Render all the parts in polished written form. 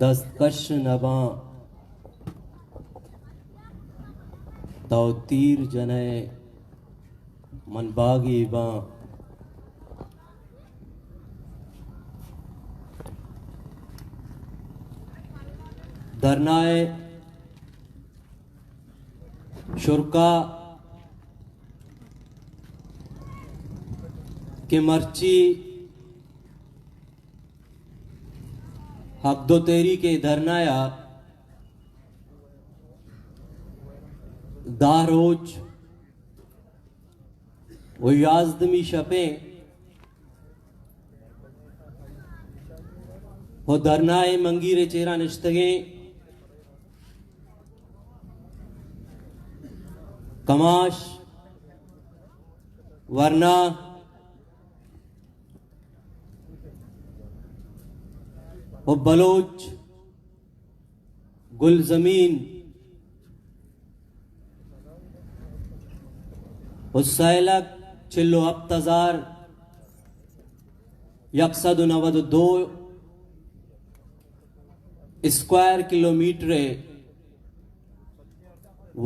दस्तकश नबा तो तीर जने मन बागी बा धरनाए शुरका के मर्ची हक दो तेरी के धरनाया दारोज वो याजदमी शपे वो धरनाए मंगीरे चेरा निश्तगे कमाश वरना वो बलोच गुल जमीन वो सैलक चिल्लो अब्तजार 192 स्क्वायर किलोमीटर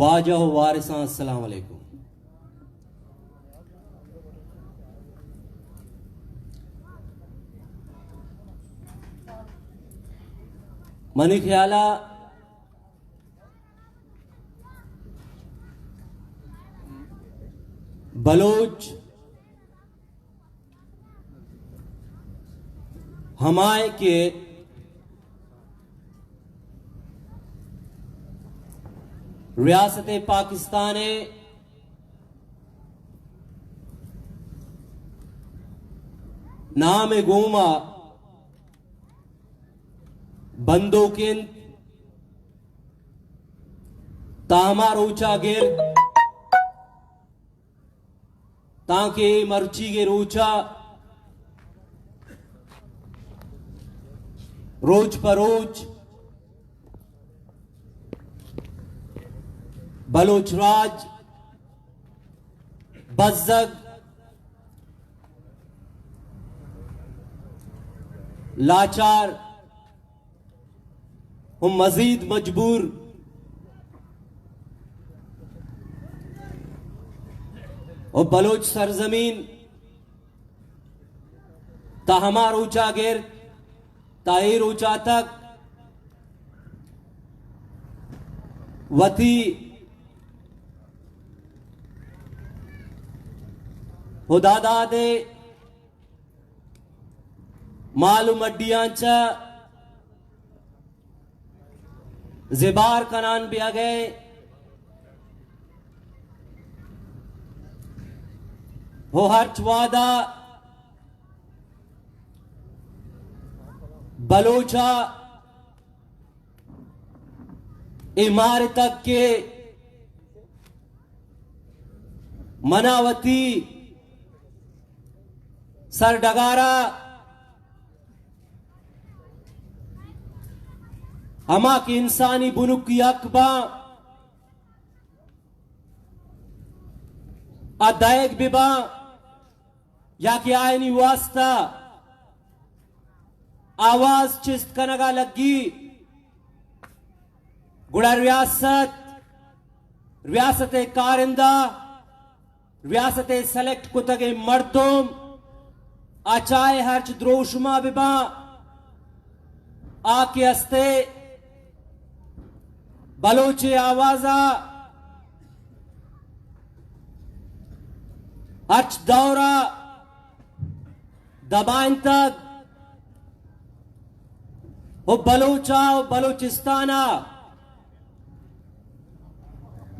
वाजह वारिसा अस्सलाम वालेकुम। मनी ख्याला बलोच हमारे के रियासत पाकिस्तान नाम गोमा बंदूकिन तामा रोचा गिर ताके मर्ची के रोचा रोज पर रोज बलोचराज बज़्ज़ग लाचार हम मजीद मजबूर और बलोच सरजमीन ताहमार ऊंचा गिर ताहिर ऊंचा तक वती हुदादा दे मालूम अड्डियांचा ज़िबार कनान भी आ गए हो हर्च वादा बलोचा इमारत तक के मनावती सरडगारा हमा की इंसानी बुनुक की अकबा अदायक बिबा या कि आयनी वास्ता आवाज चिस्त कनगा लगी गुड़ा रियासत कारिंदा रियासत सेलेक्ट कुतगे मर्दोम आचाए हर्च द्रोशुमा बिबा आके हस्ते बलोचे आवाजा हर्च दौरा दबाइन तक वो बलोचा वो बलोचिस्ताना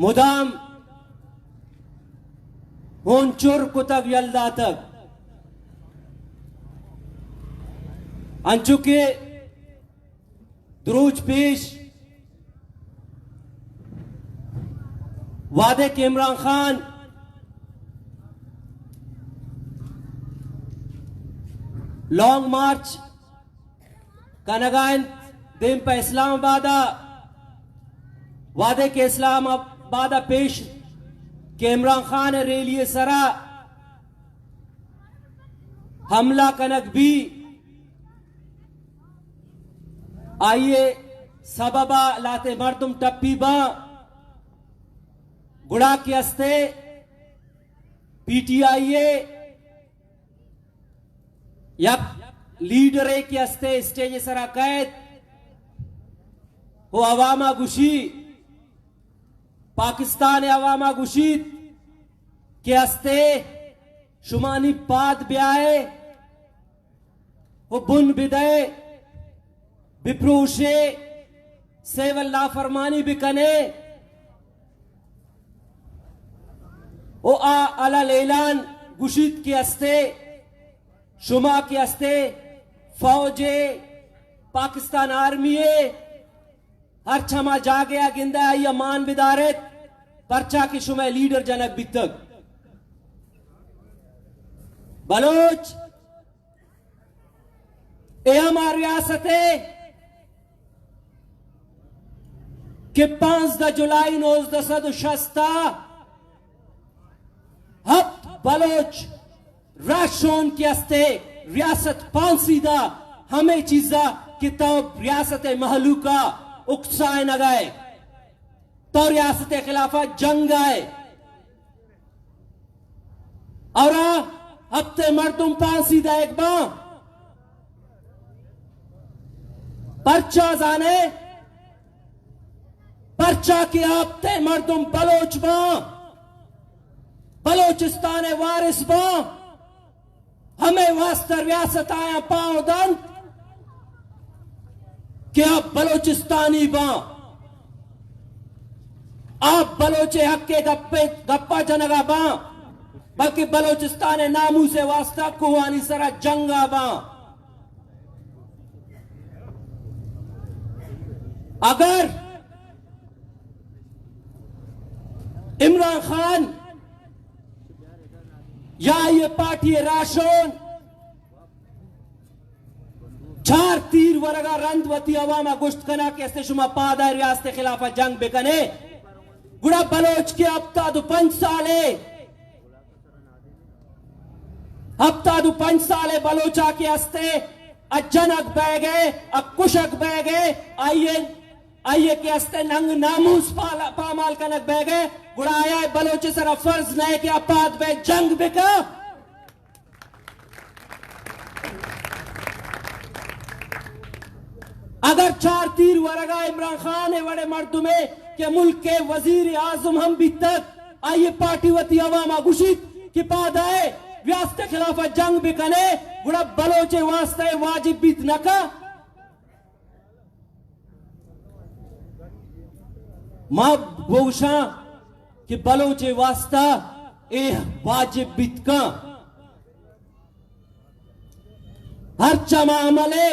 मुदाम होंचुर कुतक यल्दा तक अंचुके द्रूज पेश वादे के इमरान खान लॉन्ग मार्च कनगान दिन पर इस्लामाबाद वादे के इस्लामाबाद पेश के इमरान खान रेलिए सरा हमला कनक भी आइए सबबा लाते मर्दुम टप्पीबा गुड़ा के हस्ते पीटीआईए यक लीडर के हस्ते स्टेज सरा कैद हो अवामा गुशी पाकिस्तान अवामा गुशीत के हस्ते शुमानी पाद ब्याए हो बुन बिदय बिप्रूशे सेवल लाफरमानी बिकने ओ आ अलल ऐलान गुशीत के हस्ते शुमा के हस्ते फौजे पाकिस्तान आर्मी हर क्षमा जागे गिंदा या मान बिदारत पर्चा की शुमा लीडर जनक बितक बलोच ए हमारी रियासत के 5 जुलाई 1960 हफ्त बलोच राशोन के हस्ते रियासत पांसीदा हमें चीजा किताब रियासत महलूका उकसाए न गए तो रियासत खिलाफा जंग आए और हफ्ते मर्दुम पांसीदा एक बार पर्चा जाने पर्चा के हफ्ते मर्दुम बलोच बलोचिस्तान वारिस हमें वास्ता रियासत आया पाओ दंत कि आप बलोचिस्तानी आप बलोचे हक के गप्पा जनगा बल्कि बलोचिस्तान नामू से वास्ता कुवानी सरा जंगा अगर इमरान खान या ये पार्टी राशोन 4 तीर वरगा रंधवती अवामा गुश्त कना के अस्ते शुमा पादा रियासत खिलाफा जंग बेकने गुड़ा बलोच के हफ्ता दो 5 साले हफ्ता दो 5 साले बलोचा के अस्ते अजनक बह गए अकुशक बह गए आइए के अस्ते नंग नामूस पामाल कनक बह गए गुड़ाया बलोचे सरा फर्ज नए के अपाद बे जंग बेका अगर 4 तीर वरगा इमरान खान है बड़े मर्दुमे के मुल्क के वजीर आजम हम भी तक आइए पार्टी वती अवामा गुशित की पाद आए रियासत खिलाफ जंग भी कने गुड़ा बलोचे वास्ते वाजिब बीत नका मां गोशा कि बलोचे वास्ता ए वाजिब बीत का हर चमा अमले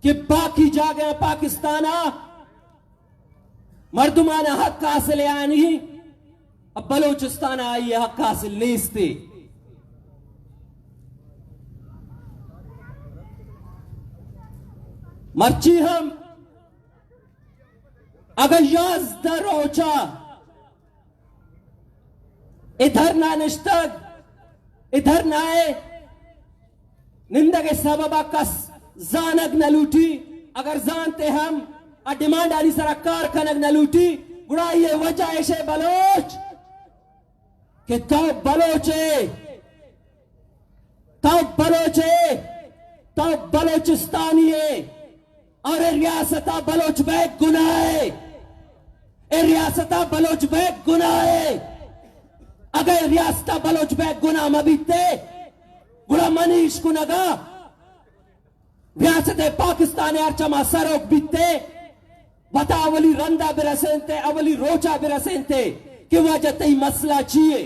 कि बाकी जागे पाकिस्ताना मर्दुमाना हक हासिल आनी अब बलोचिस्तान आई हक हासिल नेस्ते मर्ची हम अगर याज दरोचा इधर ना निश्तग इधर ना आए निंदगे सबबा कस जानक न लूटी अगर जानते हम डिमांड आली सरा कार खनक न लूटी गुड़ा ये वजह ऐसे बलोच कि तब बलोचिस्तानी है और रियासता बलोच बैग गुनाह है रियासता बलोच बैग गुनाह है अगर रियासता बलोच बैग गुनाह मबीते गुड़ा मनीष गुनगा रियासत पाकिस्तान अर्चमा सरोक बीते बता अवली रंदा बिरसेंते अवली रोचा बिरसेंते कि वजह तई मसला चाहिए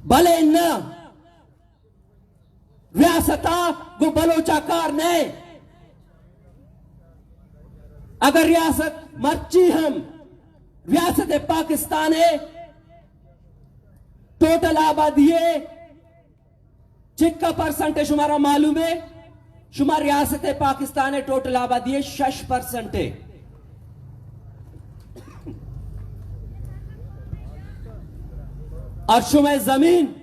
भले न रियासता गो बलोचा कार ने अगर रियासत मर्ची हम रियासत पाकिस्तान है टोटल आबादी है चिक्का परसेंटेज हमारा मालूम है शुमार रियासत पाकिस्तान है टोटल आबादी है 6% है और शुमार जमीन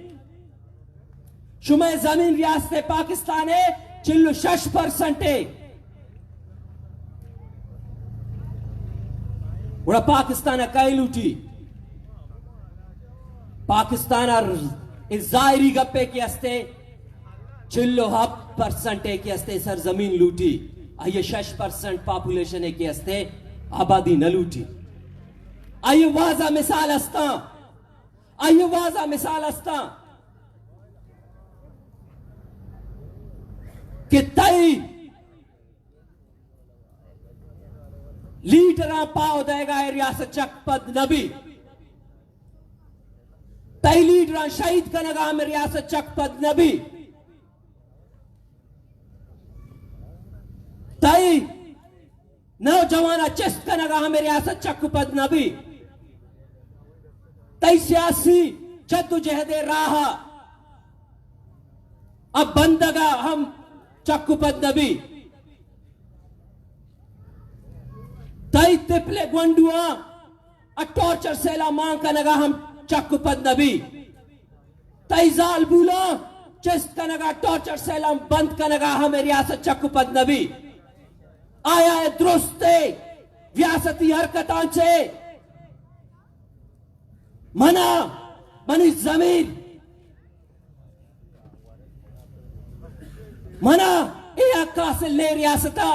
शुमे जमीन रियासत पाकिस्तान है चिल्लु 6% उड़ा पाकिस्तान कैलूटी पाकिस्तान जायरी गप्पे की हस्ते चिल्लो 1% की हस्ते सर जमीन लूटी आइए 6% पॉपुलेशन की हस्ते आबादी न लूटी आइए वाजा मिसाल हस्ता आइए वाजा मिसाल हस्ता कि तई लीडर पाव देगा रियासत चकपद नबी तई लीडर शहीद कनगा में रियासत चकपद नबी तई नौजवान चिस्त कनगा में रियासत चकपद नबी तई सियासी जद्दोजहद राह अब बंदगा हम चक्कुपद नबी तई तिपले गुंडुआ टॉर्चर सेला मांग कनगा हम चक्कुपद नबी तई जाल बुला चिस्त कनगा टॉर्चर सेला बंद कनगा हम रियासत चक्कुपद नबी आया है दुरुस्ते रियासती हरकतां से मना मनी जमीन मना ए अक्का से ले रियासता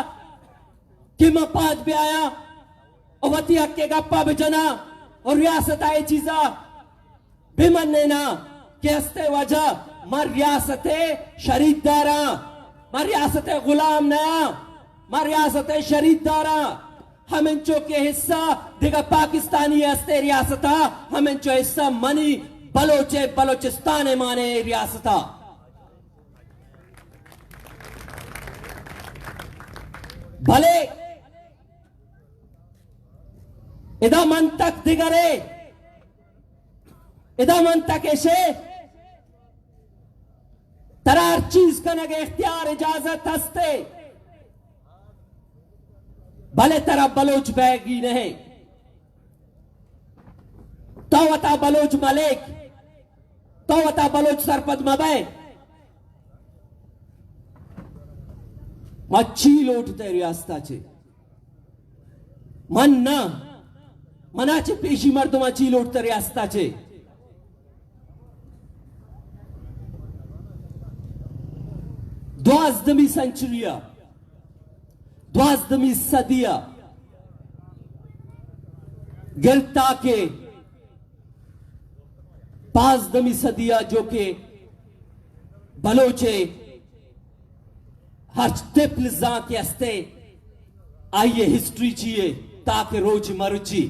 कि मपाद भी आया और वती हक्के गप्पा बिजना और रियासत आए चीजा बिमन ना कि हस्ते वजह मर रियासते शरीदारा मर रियासते गुलाम नया मर रियासते शरीदारा हम इंचो के हिस्सा दिगा पाकिस्तानी हस्ते रियासता हम इंचो हिस्सा मनी बलोचे बलोचिस्तान माने रियासता भले इदा मन तक दिगरे इदा मन तक ऐसे तरार चीज करने के इख्तियार इजाजत हस्ते भले तरह बलोच बैगी नहीं तो वता बलोच मलिक तो वता बलोच सरपद मबे मच्छी लोटते रियासताचे मन ना मनाचे पेशी मर्दों मच्छी लोटते रियासताचे द्वाजदमी सेंचुरिया द्वाजदमी सदिया गिरता के पांचदमी सदिया जो के बलोचे हर टिप्ल जा के हस्ते आइए हिस्ट्री चाहिए ताकि रोज मरुची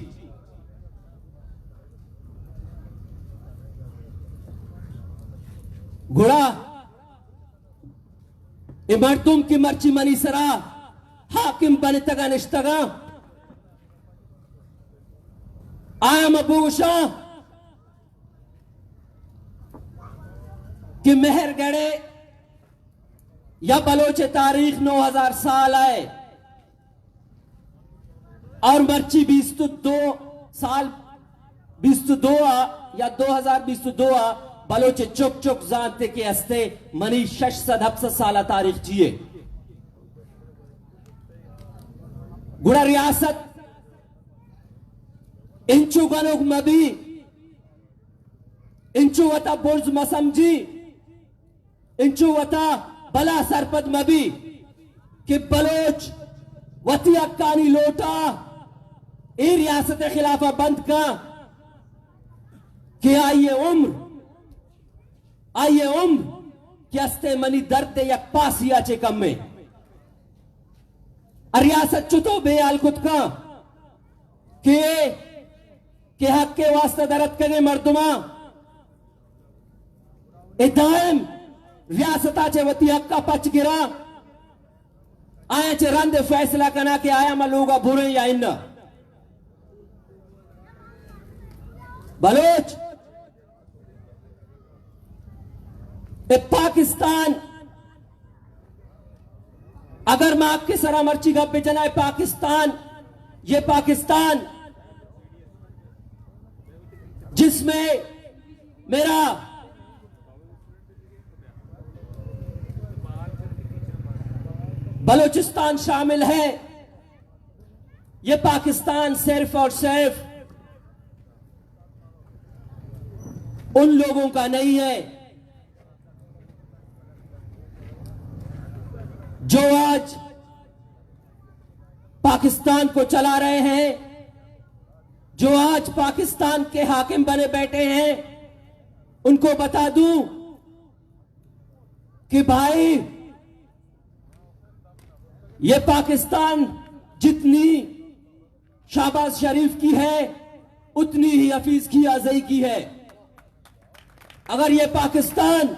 घोड़ा इमरतुम की मर्ची मनी सरा हाकिम बने तगा निश्तगा आया मबूशा कि मेहरगढ़े या बलोचे तारीख 9000 साल आए और मर्ची 22 साल 22 या 2022 बलोचे चुक चुक जानते के हस्ते मनी 600 साल तारीख जिए गुड़ा रियासत इंचु गनुक मबी इंचु वता बुर्ज मसमजी इंचु वता बला सरपद मबी कि बलोच वती अक्कानी लोटा ए रियासत खिलाफा बंद का कि आइए उम्र कि हस्ते मनी दर्द या पासिया चे कम में रियासत चुतो बेयाल कुत का कि हक के वास्ते दर्द करे मर्दुमा दायम रियासता चे वती हक्का पच गिरा आया चे रंद फैसला करना कि आया मलूगा बुरे या इन्ना बलोच पाकिस्तान अगर मैं आपके सरा मर्ची का बेचना है पाकिस्तान ये पाकिस्तान जिसमें मेरा बलूचिस्तान शामिल है, ये पाकिस्तान सिर्फ और सिर्फ उन लोगों का नहीं है जो आज पाकिस्तान को चला रहे हैं, जो आज पाकिस्तान के हाकिम बने बैठे हैं। उनको बता दूं कि भाई, ये पाकिस्तान जितनी शहबाज शरीफ की है उतनी ही हफीज की आजई की है। अगर ये पाकिस्तान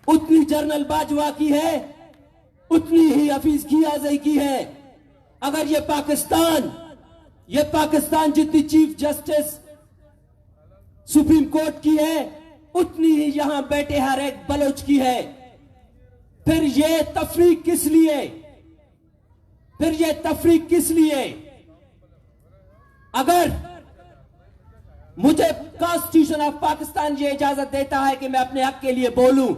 उतनी जनरल बाजवा की है उतनी ही हफीज की आजई की है। अगर ये पाकिस्तान जितनी चीफ जस्टिस सुप्रीम कोर्ट की है उतनी ही यहां बैठे हर एक बलोच की है। फिर ये तफरीक किस लिए? अगर मुझे कॉन्स्टिट्यूशन ऑफ पाकिस्तान ये इजाजत देता है कि मैं अपने हक के लिए बोलूं,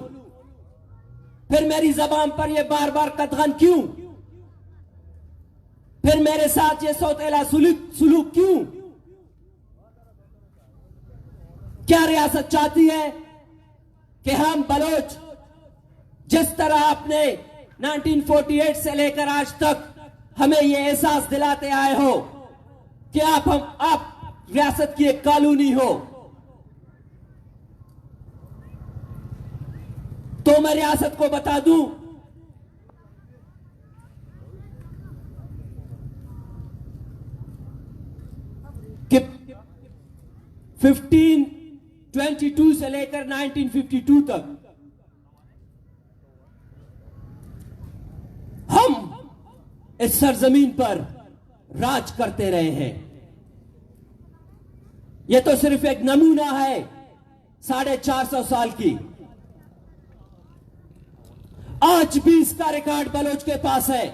फिर मेरी जबान पर यह बार बार कदगन क्यों? फिर मेरे साथ ये सौतेला सुलूक क्यों? क्या रियासत चाहती है कि हम बलोच जिस तरह आपने 1948 से लेकर आज तक हमें यह एहसास दिलाते आए हो कि आप रियासत की एक कॉलोनी हो, तो मैं रियासत को बता दूं कि 1522 से लेकर 1952 तक हम इस सरजमीन पर राज करते रहे हैं। यह तो सिर्फ एक नमूना है 450 साल की। आज भी इसका रिकॉर्ड बलोच के पास है।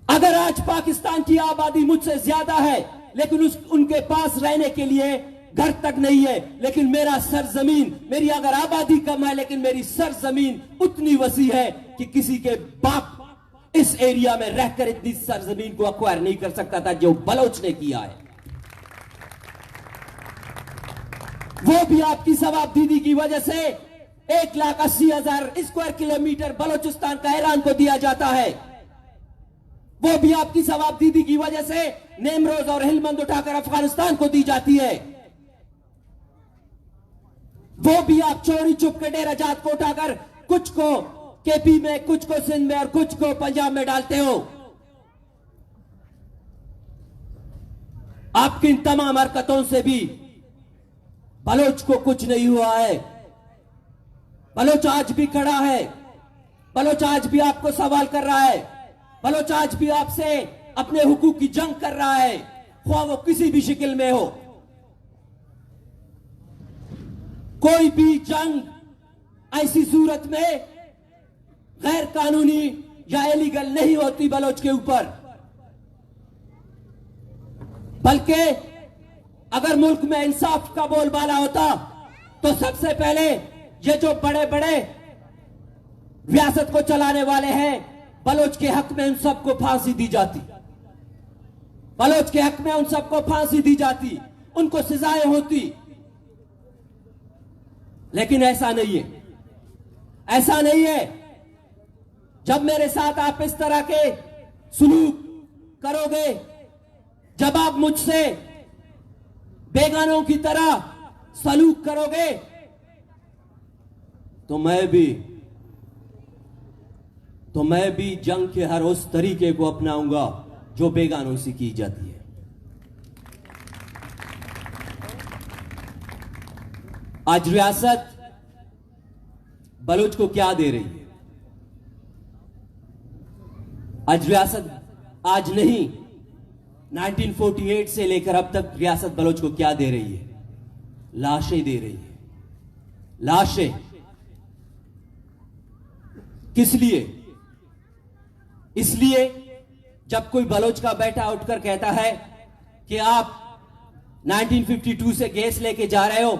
अगर आज पाकिस्तान की आबादी मुझसे ज्यादा है लेकिन उनके पास रहने के लिए घर तक नहीं है, लेकिन मेरा सरजमीन, मेरी अगर आबादी कम है लेकिन मेरी सरजमीन उतनी वसी है कि किसी के बाप इस एरिया में रहकर इतनी सरजमीन को अक्वायर नहीं कर सकता था जो बलोच ने किया है। वो भी आपकी सवाबदीदी की वजह से 1,80,000 स्क्वायर किलोमीटर बलोचिस्तान का ईरान को दिया जाता है। वो भी आपकी सवाबदीदी की वजह से नेमरोज और हिलमंद उठाकर अफगानिस्तान को दी जाती है। वो भी आप चोरी चुप के डेरा जात को उठाकर कुछ को केपी में, कुछ को सिंध में और कुछ को पंजाब में डालते हो। आपकी इन तमाम हरकतों से भी बलोच को कुछ नहीं हुआ है। बलोच आज भी खड़ा है, बलोच आज भी आपको सवाल कर रहा है, बलोच आज भी आपसे अपने हुकूक की जंग कर रहा है, ख्वाह वो किसी भी शक्ल में हो। कोई भी जंग ऐसी सूरत में गैर कानूनी या इलीगल नहीं होती बलोच के ऊपर, बल्कि अगर मुल्क में इंसाफ का बोलबाला होता तो सबसे पहले ये जो बड़े बड़े रियासत को चलाने वाले हैं बलोच के हक में उन सबको फांसी दी जाती, बलोच के हक में उन सबको फांसी दी जाती, उनको सजाएं होती। लेकिन ऐसा नहीं है, ऐसा नहीं है। जब मेरे साथ आप इस तरह के सुलूक करोगे, जब आप मुझसे बेगानों की तरह सलूक करोगे, तो मैं भी जंग के हर उस तरीके को अपनाऊंगा जो बेगानों से की जाती है। आज रियासत बलूच को क्या दे रही है? आज रियासत, आज नहीं 1948 से लेकर अब तक रियासत बलूच को क्या दे रही है? लाशें दे रही है, लाशें। किस लिए? इसलिए जब कोई बलोच का बेटा उठकर कहता है कि आप 1952 से गैस लेके जा रहे हो,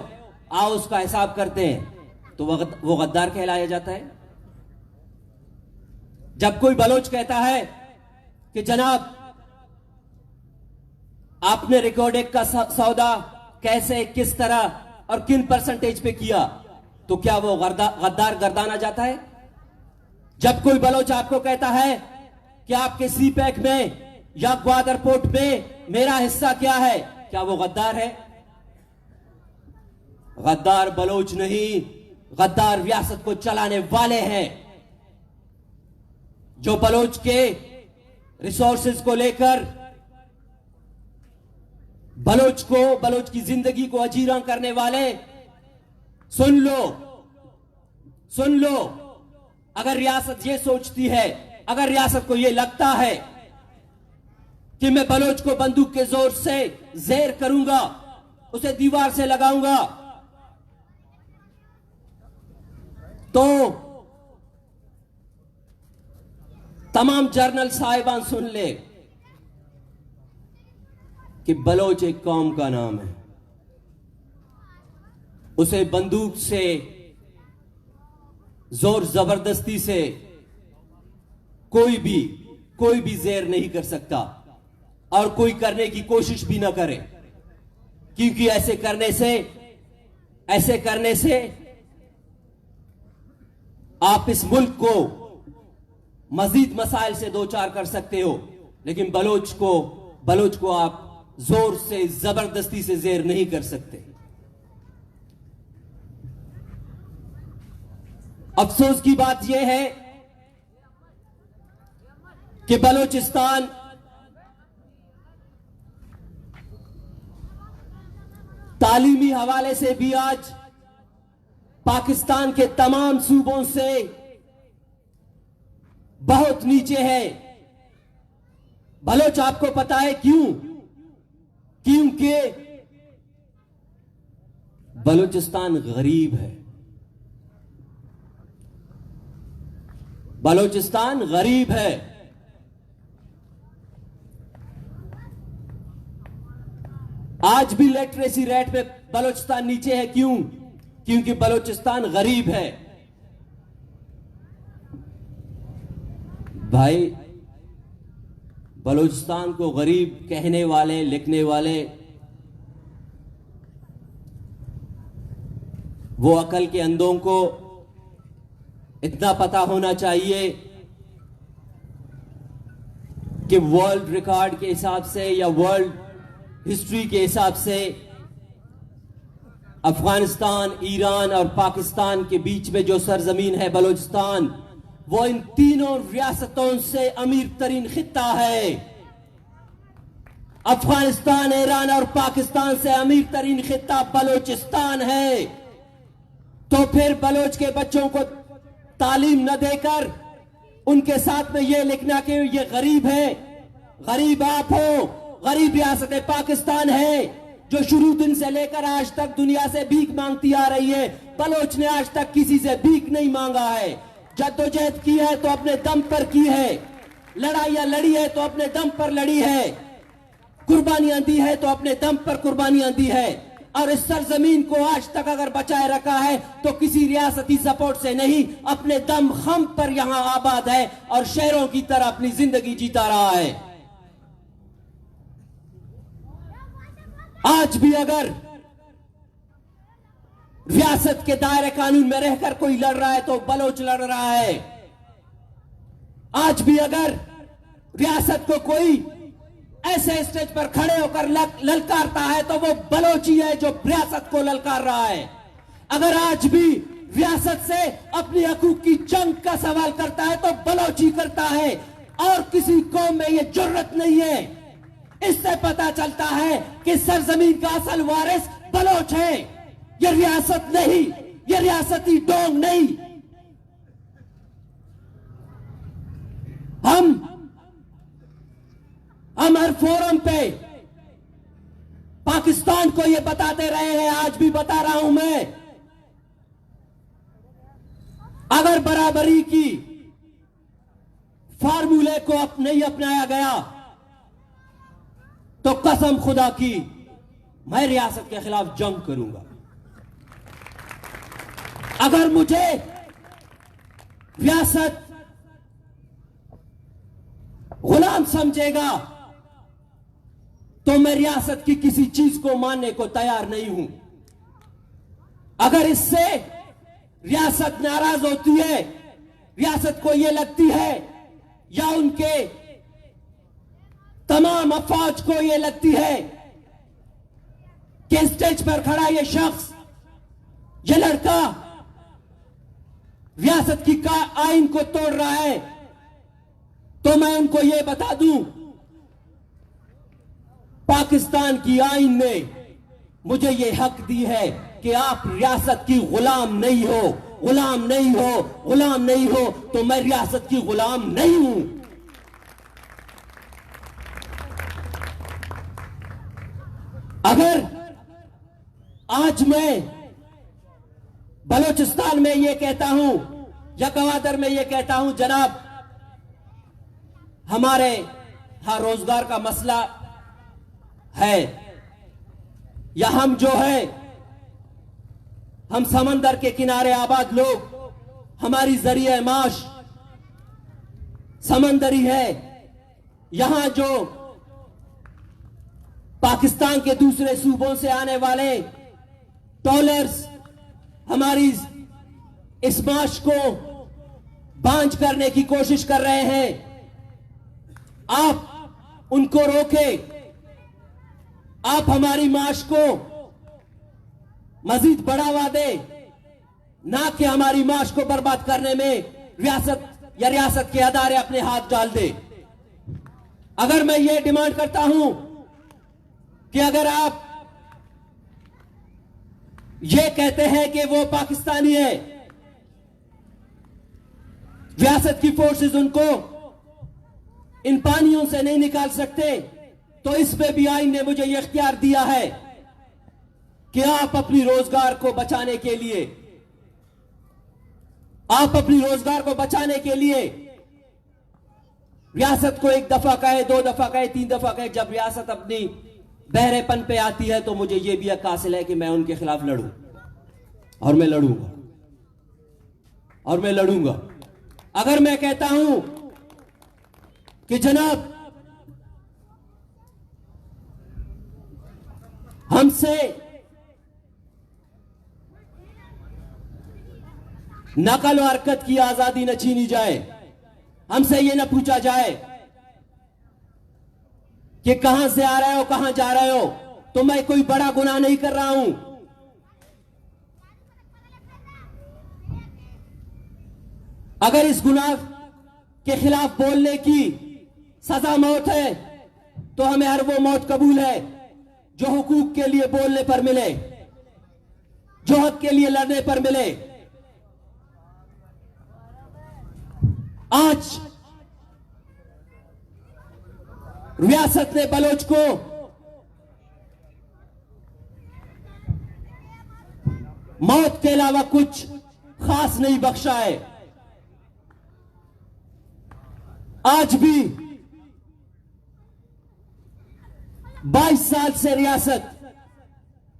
आओ उसका हिसाब करते हैं, तो वो गद्दार कहलाया जाता है। जब कोई बलोच कहता है कि जनाब आपने रिकॉर्डिंग का सौदा कैसे, किस तरह और किन परसेंटेज पे किया, तो क्या वो गद्दार गर्दाना जाता है? जब कोई बलोच आपको कहता है कि आपके सी पैक में या ग्वादर पोर्ट में मेरा हिस्सा क्या है, क्या वो गद्दार है? गद्दार बलोच नहीं, गद्दार रियासत को चलाने वाले हैं, जो बलोच के रिसोर्सेज को लेकर बलोच की जिंदगी को अजीरा करने वाले। सुन लो, अगर रियासत ये सोचती है, अगर रियासत को ये लगता है कि मैं बलोच को बंदूक के जोर से जेर करूंगा, उसे दीवार से लगाऊंगा, तो तमाम जर्नल साहिबान सुन ले कि बलोच एक कौम का नाम है। उसे बंदूक से, जोर जबरदस्ती से कोई भी जेर नहीं कर सकता, और कोई करने की कोशिश भी ना करे, क्योंकि ऐसे करने से आप इस मुल्क को मजीद मसाइल से दो चार कर सकते हो, लेकिन बलोच को आप जोर से, जबरदस्ती से जेर नहीं कर सकते। अफसोस की बात यह है कि बलोचिस्तान तालीमी हवाले से भी आज पाकिस्तान के तमाम सूबों से बहुत नीचे है। बलोच आपको पता है क्यों? क्योंकि बलोचिस्तान गरीब है। बलोचिस्तान गरीब है। आज भी लिटरेसी रेट में बलोचिस्तान नीचे है। क्यों? क्योंकि बलोचिस्तान गरीब है। भाई, बलोचिस्तान को गरीब कहने वाले, लिखने वाले, वो अकल के अंधों को इतना पता होना चाहिए कि वर्ल्ड रिकॉर्ड के हिसाब से या वर्ल्ड हिस्ट्री के हिसाब से अफगानिस्तान, ईरान और पाकिस्तान के बीच में जो सरजमीन है बलोचिस्तान, वो इन तीनों रियासतों से अमीर तरीन खित्ता है। अफगानिस्तान, ईरान और पाकिस्तान से अमीर तरीन खित्ता बलोचिस्तान है। तो फिर बलोच के बच्चों को तालीम न देकर उनके साथ में यह लिखना कि ये गरीब है, गरीब आप हो, गरीब रियासत पाकिस्तान है जो शुरू दिन से लेकर आज तक दुनिया से भीख मांगती आ रही है। बलोच ने आज तक किसी से भीख नहीं मांगा है। जद्दोजहद की है तो अपने दम पर की है, लड़ाइयां लड़ी है तो अपने दम पर लड़ी है, कुर्बानियां दी है तो अपने दम पर कुर्बानियां दी है। और इस सरजमीन को आज तक अगर बचाए रखा है तो किसी रियासती सपोर्ट से नहीं, अपने दम खम पर यहां आबाद है और शहरों की तरह अपनी जिंदगी जीता रहा है। आज भी अगर रियासत के दायरे कानून में रहकर कोई लड़ रहा है तो बलोच लड़ रहा है। आज भी अगर रियासत को कोई ऐसे स्टेज पर खड़े होकर ललकारता है तो वो बलोची है जो रियासत को ललकार रहा है। अगर आज भी रियासत से अपनी हकूक की जंग का सवाल करता है तो बलोची करता है, और किसी कौम में ये जुर्रत नहीं है। इससे पता चलता है कि सरजमीन का असल वारिस बलोच है, ये रियासत नहीं, ये रियासती डोंग नहीं। हम हर फोरम पे पाकिस्तान को ये बताते रहे हैं, आज भी बता रहा हूं मैं, अगर बराबरी की फार्मूले को नहीं अपनाया गया तो कसम खुदा की मैं रियासत के खिलाफ जंग करूंगा। अगर मुझे रियासत समझेगा तो मैं रियासत की किसी चीज को मानने को तैयार नहीं हूं। अगर इससे रियासत नाराज होती है, रियासत को यह लगती है या उनके तमाम अफवाज को यह लगती है कि स्टेज पर खड़ा यह शख्स, यह लड़का रियासत की आइन को तोड़ रहा है, तो मैं उनको यह बता दूं, पाकिस्तान की आइन ने मुझे यह हक दी है कि आप रियासत की गुलाम नहीं हो, गुलाम नहीं हो, गुलाम नहीं हो, तो मैं रियासत की गुलाम नहीं हूं। अगर आज मैं बलूचिस्तान में यह कहता हूं या गवादर में यह कहता हूं, जनाब हमारे यहां रोजगार का मसला है, या हम जो है, हम समंदर के किनारे आबाद लोग, हमारी जरिए माश समंदरी है, यहां जो पाकिस्तान के दूसरे सूबों से आने वाले टॉलर्स हमारी इस माश को बांझ करने की कोशिश कर रहे हैं, आप उनको रोके, आप हमारी माश को मजीद बढ़ावा दे, ना कि हमारी माश को बर्बाद करने में रियासत या रियासत के अदारे अपने हाथ डाल दे। अगर मैं ये डिमांड करता हूं कि अगर आप ये कहते हैं कि वो पाकिस्तानी है, रियासत की फोर्सेस उनको इन पानियों से नहीं निकाल सकते, तो इस पे भी आइन ने मुझे यह इख्तियार दिया है कि आप अपनी रोजगार को बचाने के लिए, आप अपनी रोजगार को बचाने के लिए रियासत को एक दफा कहे, दो दफा कहे, तीन दफा कहे, जब रियासत अपनी बहरेपन पे आती है तो मुझे यह भी हक हासिल है कि मैं उनके खिलाफ लड़ूं, और मैं लड़ूंगा, और मैं लड़ूंगा। अगर मैं कहता हूं कि जनाब हमसे नकल और हरकत की आजादी न छीनी जाए, हमसे यह न पूछा जाए कि कहां से आ रहे हो, कहां जा रहे हो, तो मैं कोई बड़ा गुनाह नहीं कर रहा हूं। अगर इस गुनाह के खिलाफ बोलने की सजा मौत है, तो हमें हर वो मौत कबूल है जो हुकूक के लिए बोलने पर मिले, जो हक के लिए लड़ने पर मिले। आज रियासत ने बलोच को मौत के अलावा कुछ खास नहीं बख्शा है। आज भी 22 साल से रियासत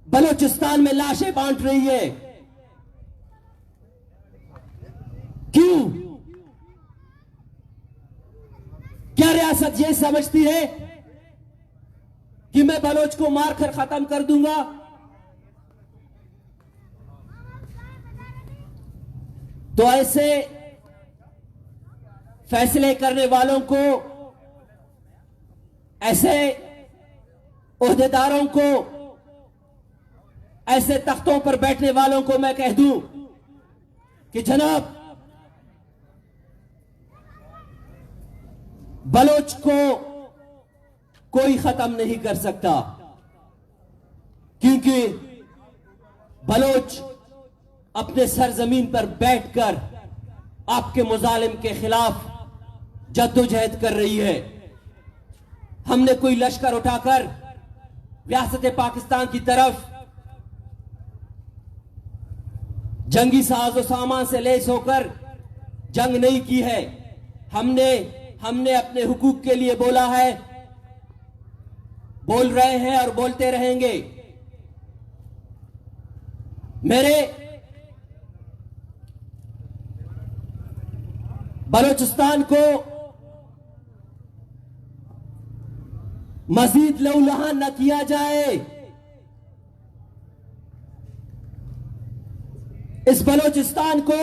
बलूचिस्तान में लाशें बांट रही है। क्यों? क्या रियासत यह समझती है कि मैं बलोच को मारकर खत्म कर दूंगा? तो ऐसे फैसले करने वालों को, ऐसे ओहदेदारों को, ऐसे तख्तों पर बैठने वालों को मैं कह दूं कि जनाब बलोच को कोई खत्म नहीं कर सकता, क्योंकि बलोच अपने सरजमीन पर बैठकर आपके मुजालिम के खिलाफ जद्दोजहद कर रही है। हमने कोई लश्कर उठाकर रियासत पाकिस्तान की तरफ जंगी साजो सामान से लैस होकर जंग नहीं की है। हमने अपने हुकूक के लिए बोला है, बोल रहे हैं और बोलते रहेंगे। मेरे बलूचिस्तान को मजीद लहूलुहान न किया जाए। इस बलोचिस्तान को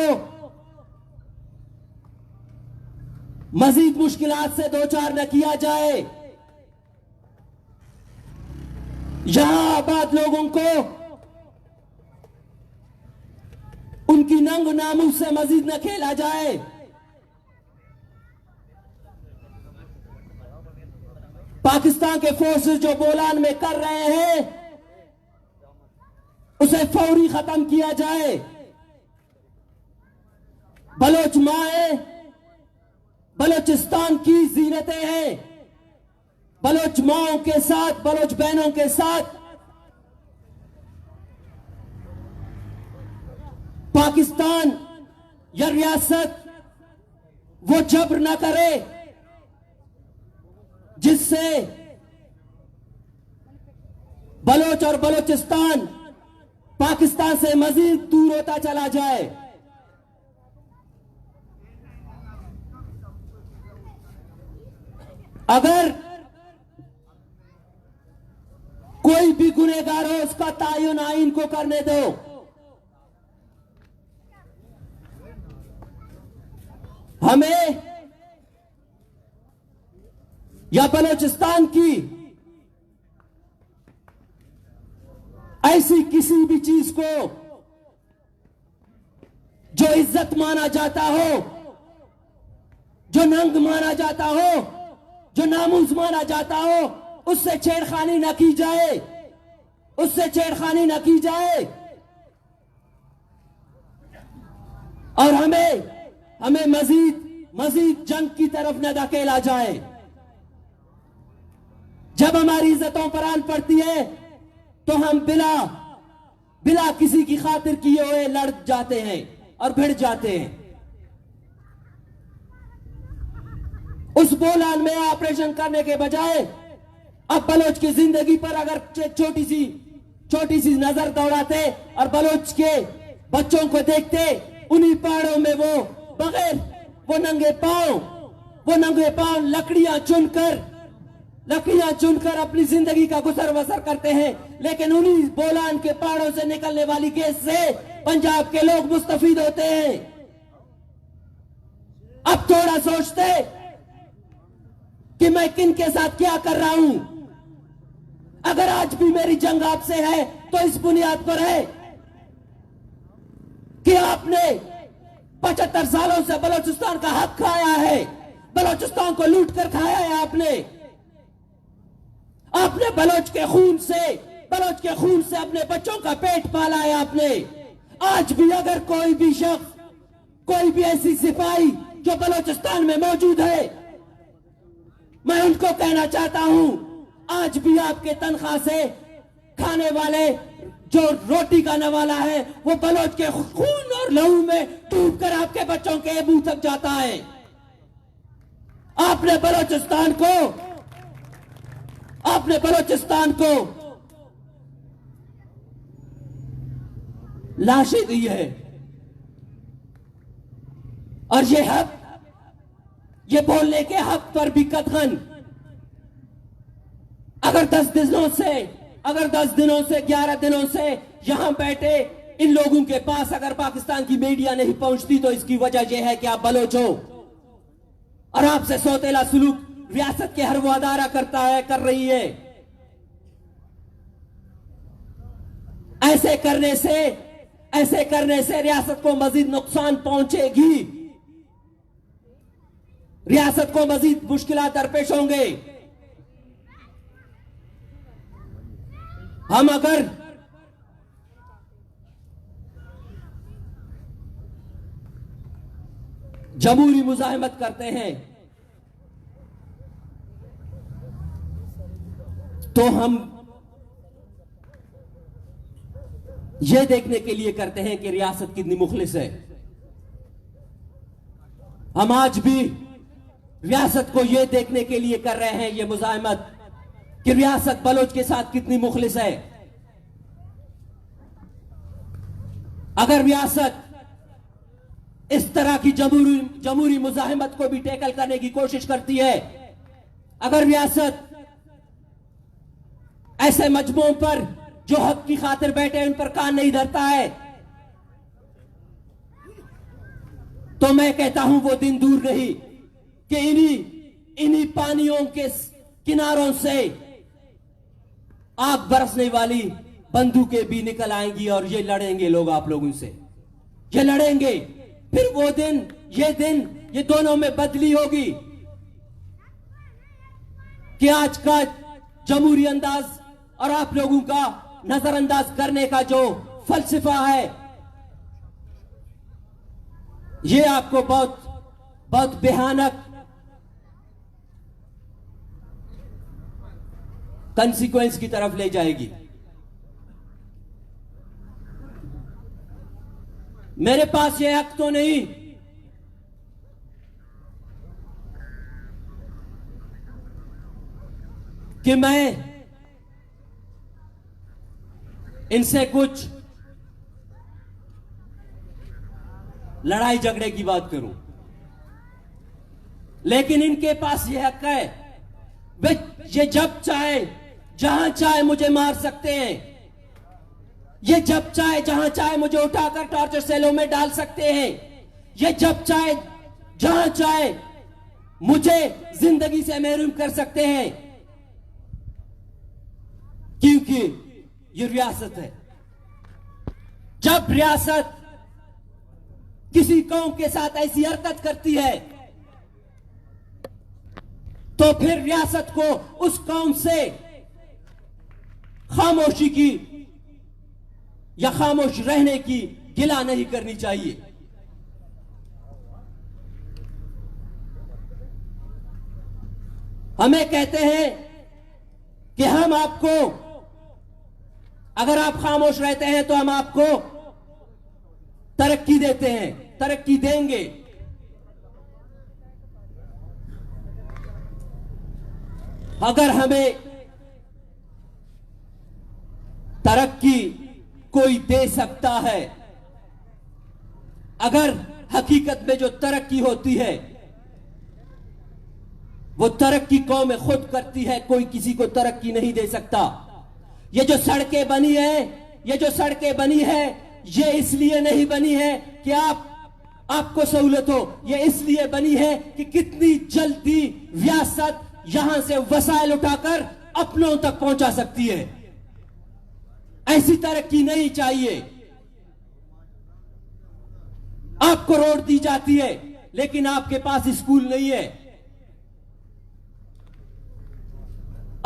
मजीद मुश्किलात से दो चार न किया जाए। यहां आबाद लोगों को उनकी नंग नामूस से मजीद न खेला जाए। पाकिस्तान के फोर्सेस जो बोलान में कर रहे हैं उसे फौरी खत्म किया जाए। बलोच माए बलोचिस्तान की जीनतें हैं। बलोच माओं के साथ, बलोच बहनों के साथ पाकिस्तान या रियासत वो जबर न करे जिससे बलोच और बलोचिस्तान पाकिस्तान से मजीद दूर होता चला जाए। अगर कोई भी गुनहगार हो उसका तायुन आइन को करने दो। हमें या बलोचिस्तान की ऐसी किसी भी चीज को जो इज्जत माना जाता हो, जो नंग माना जाता हो, जो नामूस माना जाता हो, उससे छेड़खानी न की जाए, उससे छेड़खानी न की जाए। और हमें मजीद जंग की तरफ न धकेला जाए। जब हमारी इज्जतों पर आन पड़ती है तो हम बिला किसी की खातिर किए हुए लड़ जाते हैं और भिड़ जाते हैं। उस बोलान में ऑपरेशन करने के बजाय अब बलोच की जिंदगी पर अगर छोटी सी नजर दौड़ाते और बलोच के बच्चों को देखते, उन्हीं पहाड़ों में वो बगैर वो नंगे पांव लकड़ियां चुनकर अपनी जिंदगी का गुजर बसर करते हैं, लेकिन उन्हीं बोलान के पहाड़ों से निकलने वाली गैस से पंजाब के लोग मुस्तफीद होते हैं। अब थोड़ा सोचते कि मैं किन के साथ क्या कर रहा हूं। अगर आज भी मेरी जंग आपसे है तो इस बुनियाद पर है कि आपने 75 सालों से बलोचिस्तान का हक खाया है, बलोचिस्तान को लूट कर खाया है। आपने बलोच के खून से अपने बच्चों का पेट पाला है आपने। आज भी अगर कोई भी शख्स, कोई भी ऐसी सिपाही जो बलोचिस्तान में मौजूद है, मैं उनको कहना चाहता हूं, आज भी आपके तनख्वाह से खाने वाले जो रोटी खाने वाला है वो बलोच के खून और लहू में डूबकर आपके बच्चों के मुंह तक जाता है। आपने बलोचिस्तान को लाशें दी है और ये बोलने के हक पर भी कतई अगर 10 दिनों से 11 दिनों से यहां बैठे इन लोगों के पास अगर पाकिस्तान की मीडिया नहीं पहुंचती तो इसकी वजह यह है कि आप बलोच हो और आपसे सौतेला सुलूक रियासत के हर वो अदारा कर रही है। ऐसे करने से रियासत को मजीद नुकसान पहुंचेगी, रियासत को मजीद मुश्किलात दरपेश होंगे। हम अगर जमहूरी मुजाहिमत करते हैं तो हम यह देखने के लिए करते हैं कि रियासत कितनी मुखलिस है। हम आज भी रियासत को यह देखने के लिए कर रहे हैं ये मुजाहिमत कि रियासत बलोच के साथ कितनी मुखलिस है। अगर रियासत इस तरह की जमहूरी मुजाहिमत को भी टैकल करने की कोशिश करती है, अगर रियासत ऐसे मजमुओं पर जो हक की खातिर बैठे उन पर कान नहीं धरता है। तो मैं कहता हूं वो दिन दूर नहीं कि इन्हीं पानियों के किनारों से आग बरसने वाली बंदूकें भी निकल आएंगी और ये लड़ेंगे लोग आप लोगों से, ये लड़ेंगे। फिर वो दिन ये दोनों में बदली होगी कि आज का जमहूरी अंदाज और आप लोगों का नजरअंदाज करने का जो फलसफा है, ये आपको बहुत बहुत भयानक कंसीक्वेंस की तरफ ले जाएगी। मेरे पास ये हक तो नहीं कि मैं इनसे कुछ लड़ाई झगड़े की बात करूं, लेकिन इनके पास यह हक है, वे ये जब चाहे जहां चाहे मुझे मार सकते हैं, ये जब चाहे जहां चाहे मुझे उठाकर टॉर्चर सेलों में डाल सकते हैं, ये जब चाहे जहां चाहे मुझे जिंदगी से महरूम कर सकते हैं, क्योंकि ये रियासत है। जब रियासत किसी कौम के साथ ऐसी हरकत करती है तो फिर रियासत को उस कौम से खामोशी की या खामोश रहने की गिला नहीं करनी चाहिए। हमें कहते हैं कि हम आपको, अगर आप खामोश रहते हैं तो हम आपको तरक्की देते हैं, तरक्की देंगे। अगर हमें तरक्की कोई दे सकता है, अगर हकीकत में जो तरक्की होती है वो तरक्की कौम खुद करती है, कोई किसी को तरक्की नहीं दे सकता। ये जो सड़कें बनी है ये इसलिए नहीं बनी है कि आपको सहूलत हो, ये इसलिए बनी है कि कितनी जल्दी रियासत यहां से वसाइल उठाकर अपनों तक पहुंचा सकती है। ऐसी तरक्की नहीं चाहिए। आपको रोड दी जाती है लेकिन आपके पास स्कूल नहीं है,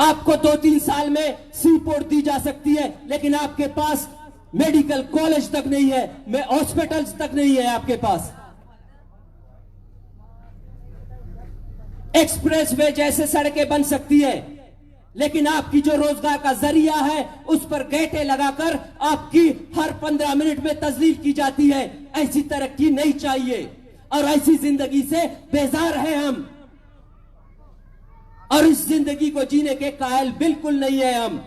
आपको 2-3 साल में सीपोर्ट दी जा सकती है लेकिन आपके पास मेडिकल कॉलेज तक नहीं है, हॉस्पिटल्स तक नहीं है आपके पास। एक्सप्रेस वे जैसे सड़कें बन सकती है लेकिन आपकी जो रोजगार का जरिया है उस पर गेटे लगाकर आपकी हर 15 मिनट में तजलील की जाती है। ऐसी तरक्की नहीं चाहिए और ऐसी जिंदगी से बेजार हैं हम, और इस जिंदगी को जीने के कायल बिल्कुल नहीं है हम।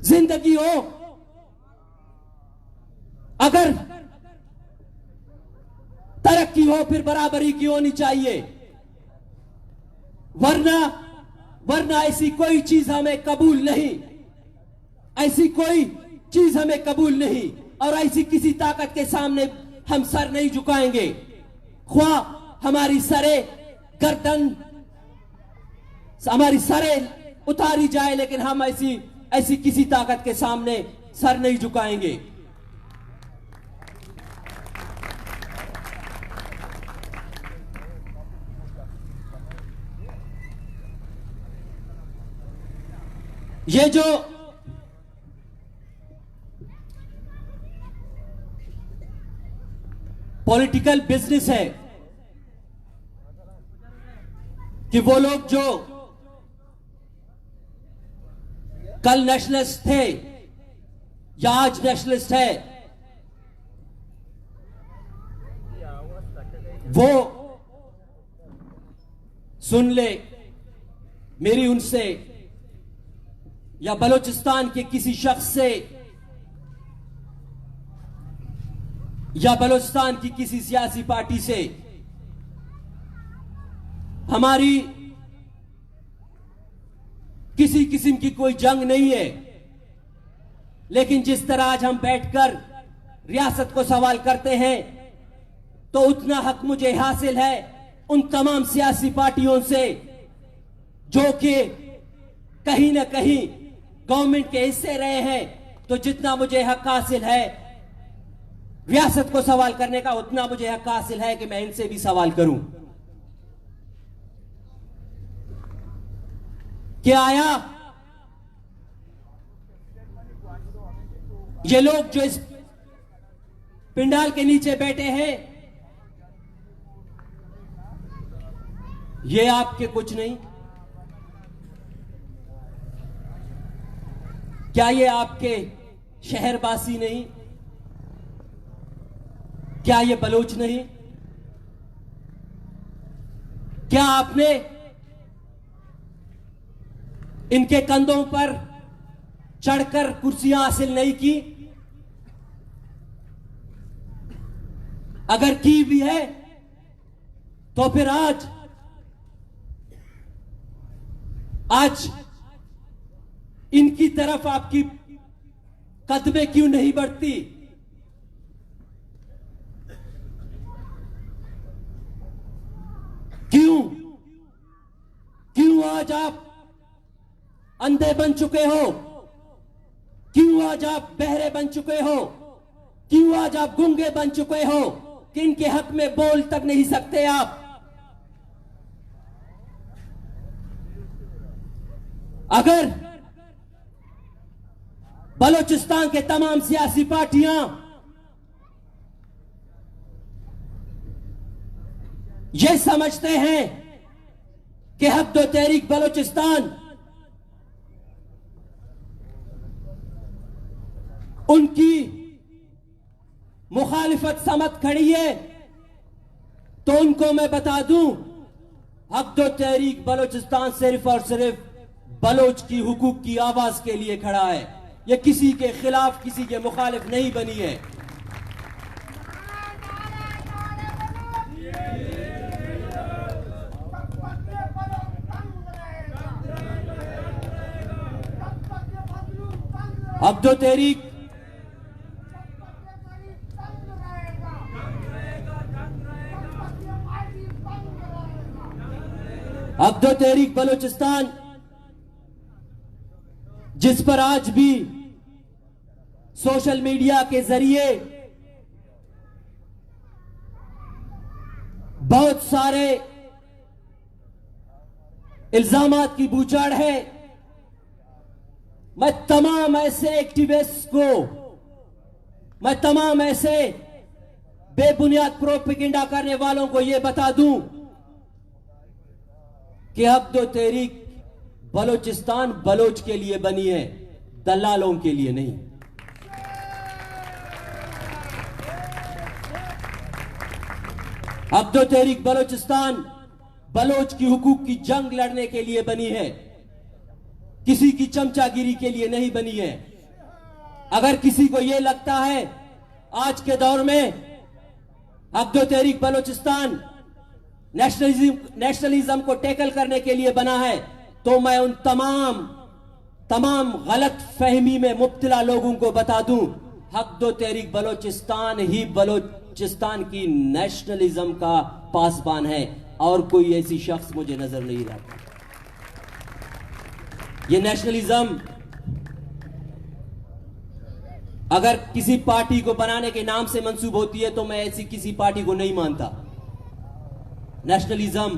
जिंदगी हो, अगर तरक्की हो फिर बराबरी की होनी चाहिए, वरना ऐसी कोई चीज हमें कबूल नहीं, ऐसी कोई चीज हमें कबूल नहीं, और ऐसी किसी ताकत के सामने हम सर नहीं झुकाएंगे। ख्वाह हमारी सरें उतारी जाए लेकिन हम ऐसी किसी ताकत के सामने सर नहीं झुकाएंगे। ये जो पॉलिटिकल बिजनेस है कि वो लोग जो कल नेशनलिस्ट थे या आज नेशनलिस्ट है, वो सुन ले मेरी उनसे या बलूचिस्तान के किसी शख्स से या बलूचिस्तान की किसी सियासी पार्टी से किसी किस्म की कोई जंग नहीं है, लेकिन जिस तरह आज हम बैठकर रियासत को सवाल करते हैं, तो उतना हक मुझे हासिल है उन तमाम सियासी पार्टियों से जो कि कहीं ना कहीं गवर्नमेंट के हिस्से रहे हैं। तो जितना मुझे हक हासिल है रियासत को सवाल करने का, उतना मुझे हक हासिल है कि मैं इनसे भी सवाल करूं। क्या आया ये लोग जो इस पिंडाल के नीचे बैठे हैं, ये आपके कुछ नहीं? क्या ये आपके शहरवासी नहीं? क्या ये बलोच नहीं? क्या आपने इनके कंधों पर चढ़कर कुर्सियां हासिल नहीं की? अगर की भी है तो फिर आज इनकी तरफ आपकी कदमें क्यों नहीं बढ़ती? क्यों आज आप अंधे बन चुके हो? क्यों आज आप बहरे बन चुके हो? क्यों आज आप गूंगे बन चुके हो कि इनके हक में बोल तक नहीं सकते आप? अगर बलूचिस्तान के तमाम सियासी पार्टियां ये समझते हैं कि हक दो तहरीक बलूचिस्तान उनकी मुखालिफत समझ खड़ी है, तो उनको मैं बता दूं, हक दो तहरीक बलूचिस्तान सिर्फ और सिर्फ बलोच की हुकूक की आवाज के लिए खड़ा है। ये किसी के खिलाफ, किसी के मुखालिफ नहीं बनी है। हक दो तहरीक हक दो तहरीक बलूचिस्तान जिस पर आज भी सोशल मीडिया के जरिए बहुत सारे इल्जामात की बूचाड़ है, मैं तमाम ऐसे एक्टिविस्ट को, मैं तमाम ऐसे बेबुनियाद प्रोपेगेंडा करने वालों को यह बता दूं कि हक दो तहरीक बलूचिस्तान बलोच के लिए बनी है, दलालों के लिए नहीं। हक दो तहरीक बलूचिस्तान बलोच की हुकूक की जंग लड़ने के लिए बनी है, किसी की चमचागिरी के लिए नहीं बनी है। अगर किसी को यह लगता है आज के दौर में हक दो तहरीक बलूचिस्तान नेशनलिज्म को टैकल करने के लिए बना है, तो मैं उन तमाम गलत फहमी में मुब्तला लोगों को बता दूं, हक दो तहरीक बलूचिस्तान ही बलूचिस्तान की नेशनलिज्म का पासबान है, और कोई ऐसी शख्स मुझे नजर नहीं आता। ये नेशनलिज्म अगर किसी पार्टी को बनाने के नाम से मंसूब होती है, तो मैं ऐसी किसी पार्टी को नहीं मानता। नेशनलिज्म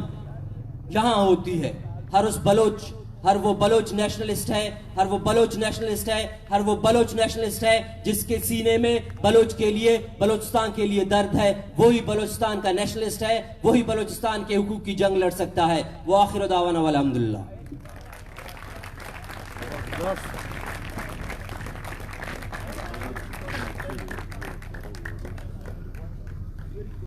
यहां होती है, हर वो बलोच नेशनलिस्ट है, हर वो बलोच नेशनलिस्ट है जिसके सीने में बलोच के लिए, बलोचिस्तान के लिए दर्द है, वही बलोचिस्तान का नेशनलिस्ट है, वही बलोचिस्तान के हुकूक की जंग लड़ सकता है। वो आखिर दावाना वाला अल्हम्दुलिल्लाह।